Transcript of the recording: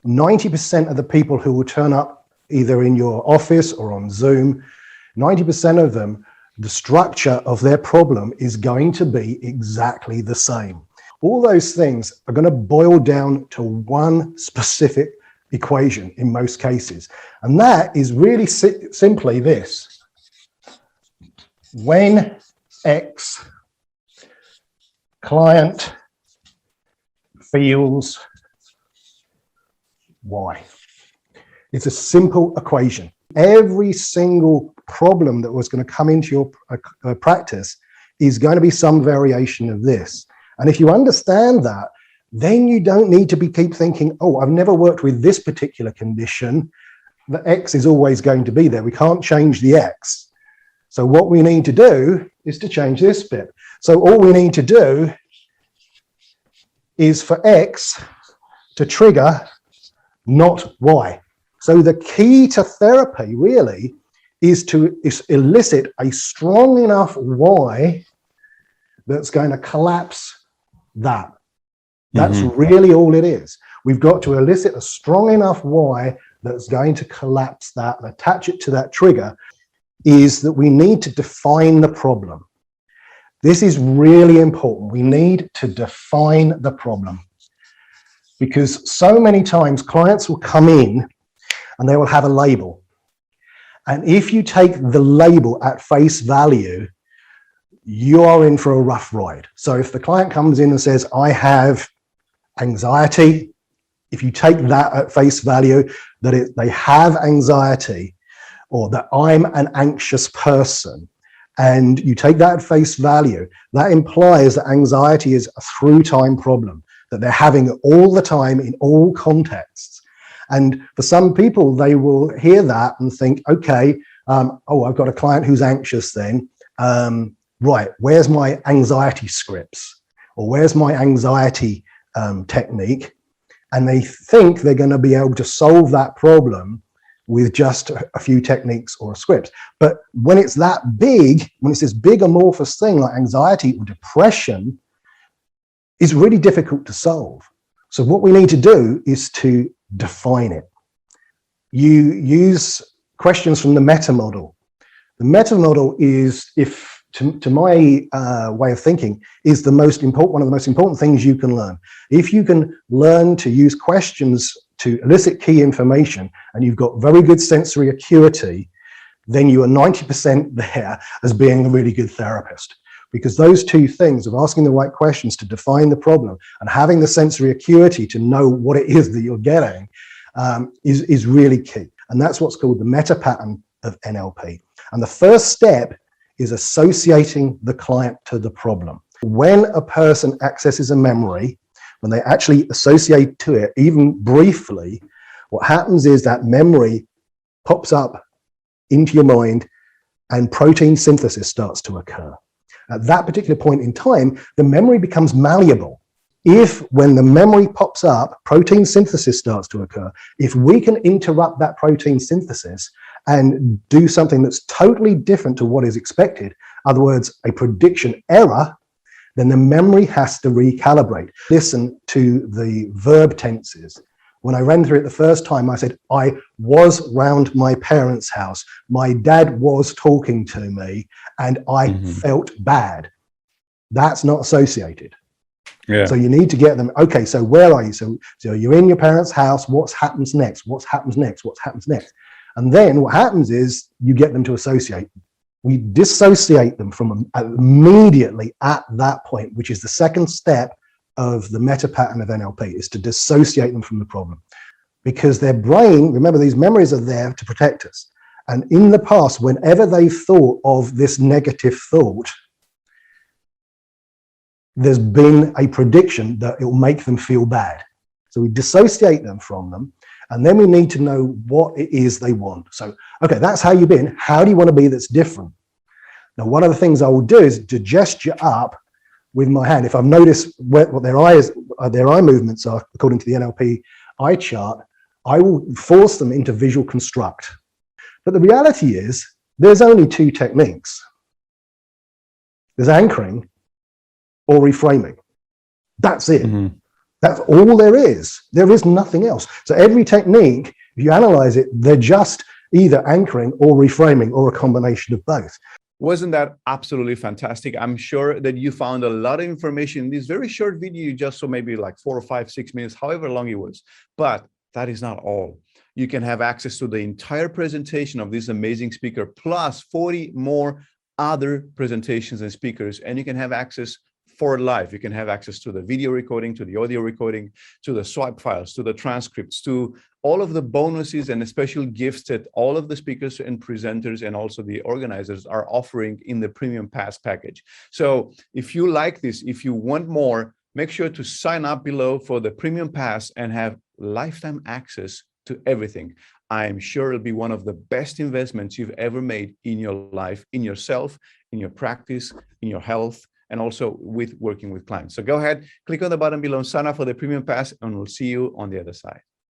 90% of the people who will turn up either in your office or on Zoom, 90% of them, the structure of their problem is going to be exactly the same. All those things are going to boil down to one specific equation in most cases. And that is really simply this. When X client feels Y. It's a simple equation. Every single problem that was going to come into your practice is going to be some variation of this. And if you understand that, then you don't need to keep thinking, oh, I've never worked with this particular condition. The X is always going to be there. We can't change the X. So what we need to do is to change this bit. So all we need to do is for X to trigger, not Y. So the key to therapy really is to elicit a strong enough Y that's going to collapse that. That's really all it is. We've got to elicit a strong enough Y that's going to collapse that and attach it to that trigger. Is that we need to define the problem. This is really important. We need to define the problem, because so many times clients will come in and they will have a label. And if you take the label at face value, you are in for a rough ride. So if the client comes in and says, I have anxiety, if you take that at face value, that they have anxiety, or that I'm an anxious person, and you take that at face value, that implies that anxiety is a through time problem, that they're having it all the time in all contexts. And for some people, they will hear that and think, okay, oh, I've got a client who's anxious then. Right, where's my anxiety scripts? Or where's my anxiety technique? And they think they're going to be able to solve that problem with just a few techniques or scripts. But when it's that big, when it's this big amorphous thing like anxiety or depression, it's really difficult to solve. So what we need to do is to define it. You use questions from the meta model. The meta model is, to my way of thinking, is one of the most important things you can learn. If you can learn to use questions to elicit key information, and you've got very good sensory acuity, then you are 90% there as being a really good therapist. Because those two things of asking the right questions to define the problem and having the sensory acuity to know what it is that you're getting is really key. And that's what's called the meta pattern of NLP. And the first step is associating the client to the problem. When a person accesses a memory, when they actually associate to it, even briefly, what happens is that memory pops up into your mind and protein synthesis starts to occur. At that particular point in time, the memory becomes malleable. If, when the memory pops up, protein synthesis starts to occur, if we can interrupt that protein synthesis and do something that's totally different to what is expected, in other words, a prediction error, then the memory has to recalibrate. Listen to the verb tenses. When I ran through it the first time, I said, I was round my parents' house. My dad was talking to me and I felt bad. That's not associated. Yeah. So you need to get them, okay, so where are you? So you're in your parents' house. What happens next? What happens next? What happens next? And then what happens is you get them to associate. We dissociate them from immediately at that point, which is the second step of the meta pattern of NLP, is to dissociate them from the problem. Because their brain, remember, these memories are there to protect us. And in the past, whenever they thought of this negative thought, there's been a prediction that it will make them feel bad. So we dissociate them from them. And then we need to know what it is they want. So, okay, that's how you've been. How do you want to be that's different? Now, one of the things I will do is to gesture up with my hand. If I've noticed what their eye movements are, according to the NLP eye chart, I will force them into visual construct. But the reality is there's only two techniques. There's anchoring or reframing. That's it. That's all there is. There is nothing else. So every technique, if you analyze it, they're just either anchoring or reframing or a combination of both. Wasn't that absolutely fantastic? I'm sure that you found a lot of information in this very short video you just saw, maybe like 4 or 5, 6 minutes, however long it was. But that is not all. You can have access to the entire presentation of this amazing speaker, plus 40 more other presentations and speakers, and you can have access for life. You can have access to the video recording, to the audio recording, to the swipe files, to the transcripts, to all of the bonuses and the special gifts that all of the speakers and presenters and also the organizers are offering in the Premium Pass package. So if you like this, if you want more, make sure to sign up below for the Premium Pass and have lifetime access to everything. I'm sure it'll be one of the best investments you've ever made in your life, in yourself, in your practice, in your health, and also with working with clients. So go ahead, click on the button below, sign up for the Premium Pass, and we'll see you on the other side.